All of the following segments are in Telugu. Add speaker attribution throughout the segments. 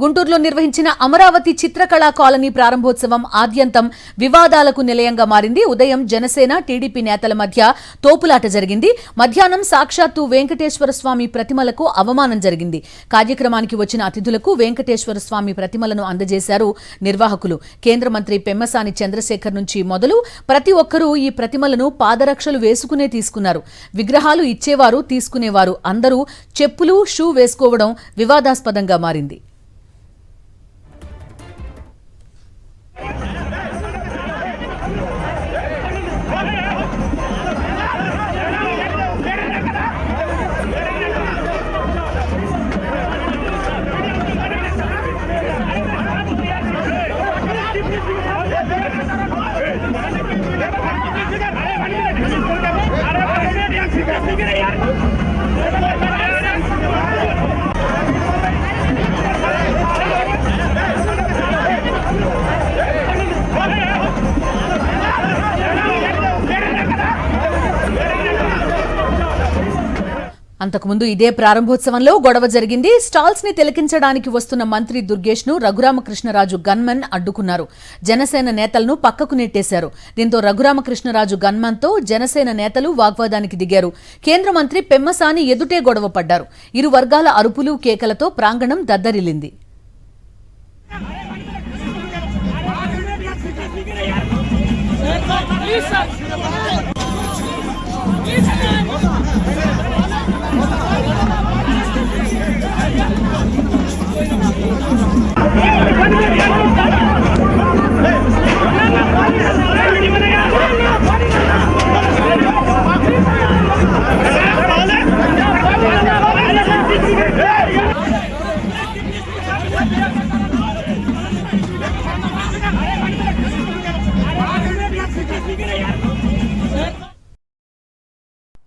Speaker 1: గుంటూరులో నిర్వహించిన అమరావతి చిత్రకళా కాలనీ ప్రారంభోత్సవం ఆద్యంతం వివాదాలకు నిలయంగా మారింది. ఉదయం జనసేన టీడీపీ నేతల మధ్య తోపులాట జరిగింది. మధ్యాహ్నం సాక్షాత్తు వెంకటేశ్వర స్వామి ప్రతిమలకు అవమానం జరిగింది. కార్యక్రమానికి వచ్చిన అతిథులకు వెంకటేశ్వర స్వామి ప్రతిమలను అందజేశారు నిర్వాహకులు. కేంద్ర మంత్రి పెమ్మసాని చంద్రశేఖర్ నుంచి మొదలు ప్రతి ఒక్కరూ ఈ ప్రతిమలను పాదరక్షలు వేసుకునే తీసుకున్నారు. విగ్రహాలు ఇచ్చేవారు, తీసుకునేవారు అందరూ చెప్పులు, షూ వేసుకోవడం వివాదాస్పదంగా మారింది. అంతకుముందు ఇదే ప్రారంభోత్సవంలో గొడవ జరిగింది. స్టాల్స్ ని తిలకించడానికి వస్తున్న మంత్రి దుర్గేష్ ను రఘురామకృష్ణరాజు గన్మెన్ అడ్డుకున్నారు. జనసేన నేతలను పక్కకు నెట్టేశారు. దీంతో రఘురామకృష్ణరాజు గన్మెన్ తో జనసేన నేతలు వాగ్వాదానికి దిగారు. కేంద్ర మంత్రి పెమ్మసాని ఎదుటే గొడవ పడ్డారు. ఇరు వర్గాల అరుపులు, కేకలతో ప్రాంగణం దద్దరిల్లింది.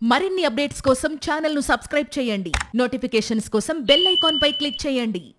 Speaker 2: మరిన్ని అప్డేట్స్ కోసం ఛానల్ ను సబ్స్క్రైబ్ చేయండి. నోటిఫికేషన్స్ కోసం బెల్ ఐకాన్ పై క్లిక్ చేయండి.